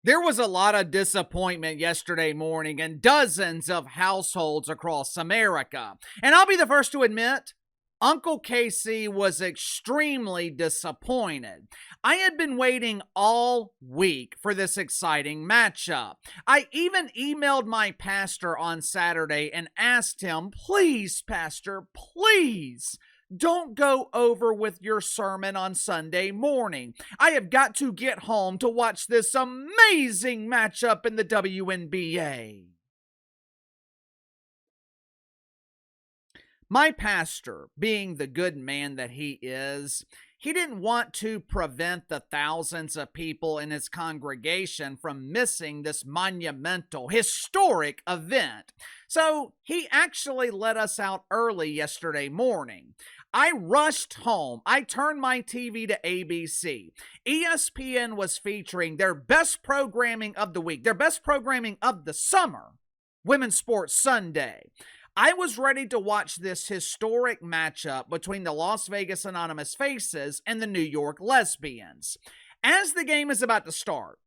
There was a lot of disappointment yesterday morning in dozens of households across America. And I'll be the first to admit, Uncle Casey was extremely disappointed. I had been waiting all week for this exciting matchup. I even emailed my pastor on Saturday and asked him, please, Pastor, please don't go over with your sermon on Sunday morning. I have got to get home to watch this amazing matchup in the WNBA. My pastor, being the good man that he is, he didn't want to prevent the thousands of people in his congregation from missing this monumental, historic event. So he actually let us out early yesterday morning. I rushed home. I turned my TV to ABC. ESPN was featuring their best programming of the week, their best programming of the summer, Women's Sports Sunday. I was ready to watch this historic matchup between the Las Vegas Anonymous Faces and the New York Lesbians. As the game is about to start,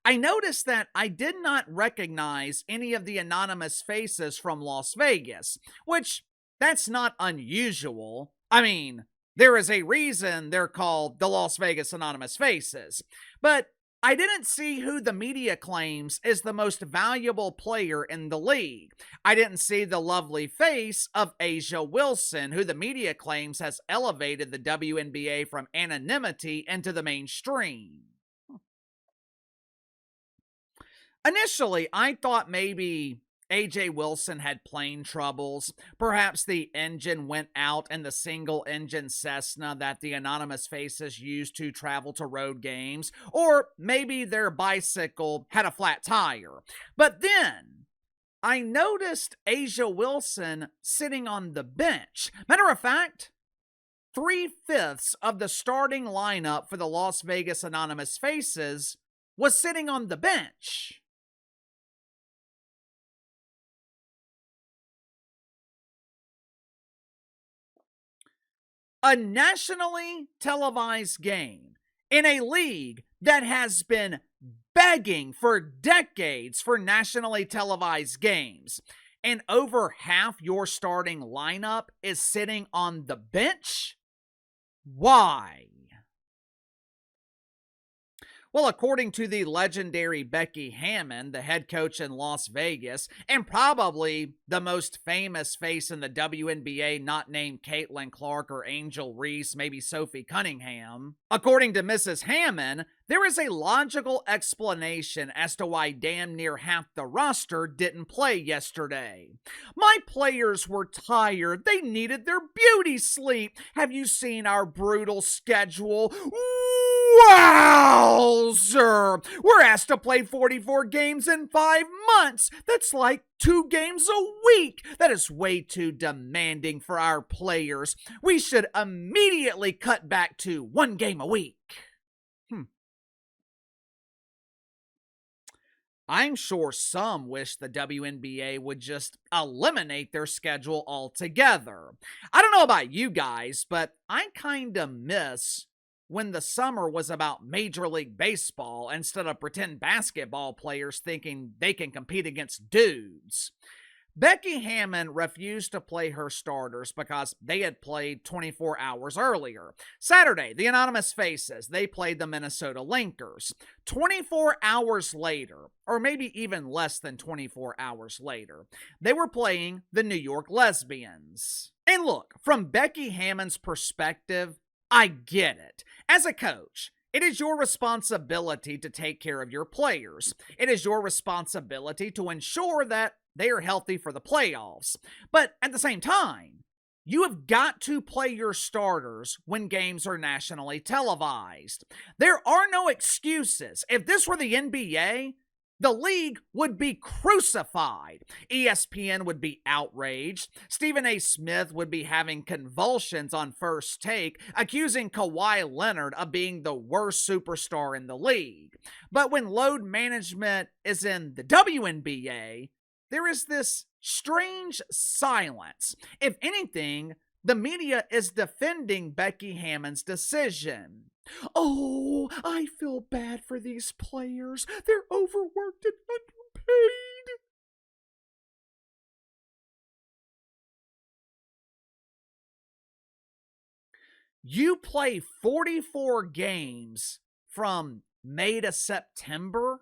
I noticed that I did not recognize any of the Anonymous Faces from Las Vegas, which that's not unusual. I mean, there is a reason they're called the Las Vegas Anonymous Faces. But I didn't see who the media claims is the most valuable player in the league. I didn't see the lovely face of A'ja Wilson, who the media claims has elevated the WNBA from anonymity into the mainstream. Initially, I thought maybe AJ Wilson had plane troubles. Perhaps the engine went out in the single-engine Cessna that the Anonymous Faces use to travel to road games. Or maybe their bicycle had a flat tire. But then I noticed A'ja Wilson sitting on the bench. Matter of fact, 3/5 of the starting lineup for the Las Vegas Anonymous Faces was sitting on the bench. A nationally televised game in a league that has been begging for decades for nationally televised games, and over half your starting lineup is sitting on the bench? Why? Well, according to the legendary Becky Hammon, the head coach in Las Vegas, and probably the most famous face in the WNBA not named Caitlin Clark or Angel Reese, maybe Sophie Cunningham, according to Mrs. Hammon, there is a logical explanation as to why damn near half the roster didn't play yesterday. My players were tired. They needed their beauty sleep. Have you seen our brutal schedule? Wowzer! We're asked to play 44 games in 5 months. That's like 2 games a week. That is way too demanding for our players. We should immediately cut back to 1 game a week. I'm sure some wish the WNBA would just eliminate their schedule altogether. I don't know about you guys, but I kinda miss when the summer was about Major League Baseball instead of pretend basketball players thinking they can compete against dudes. Becky Hammon refused to play her starters because they had played 24 hours earlier. Saturday, the Anonymous Faces, they played the Minnesota Lynxers. 24 hours later, or maybe even less than 24 hours later, they were playing the New York Lesbians. And look, from Becky Hammon's perspective, I get it. As a coach, it is your responsibility to take care of your players. It is your responsibility to ensure that they are healthy for the playoffs. But at the same time, you have got to play your starters when games are nationally televised. There are no excuses. If this were the NBA, the league would be crucified. ESPN would be outraged. Stephen A. Smith would be having convulsions on First Take, accusing Kawhi Leonard of being the worst superstar in the league. But when load management is in the WNBA, there is this strange silence. If anything, the media is defending Becky Hammon's decision. Oh, I feel bad for these players. They're overworked and underpaid. You play 44 games from May to September.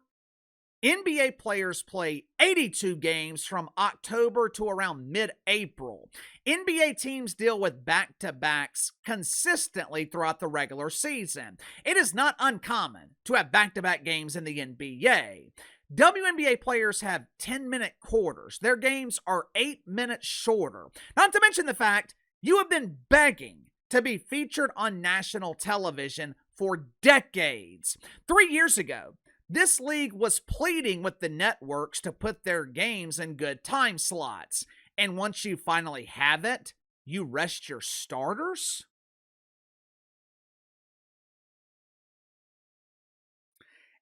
NBA players play 82 games from October to around mid-April. NBA teams deal with back-to-backs consistently throughout the regular season. It is not uncommon to have back-to-back games in the NBA. WNBA players have 10-minute quarters. Their games are 8 minutes shorter. Not to mention the fact you have been begging to be featured on national television for decades. 3 years ago, this league was pleading with the networks to put their games in good time slots. And once you finally have it, you rest your starters?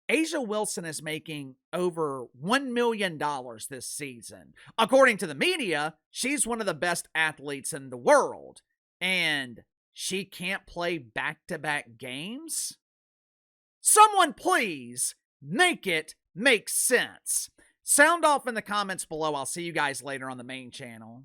Asia Wilson is making over $1 million this season. According to the media, she's one of the best athletes in the world. And she can't play back-to-back games? Someone please make it make sense. Sound off in the comments below. I'll see you guys later on the main channel.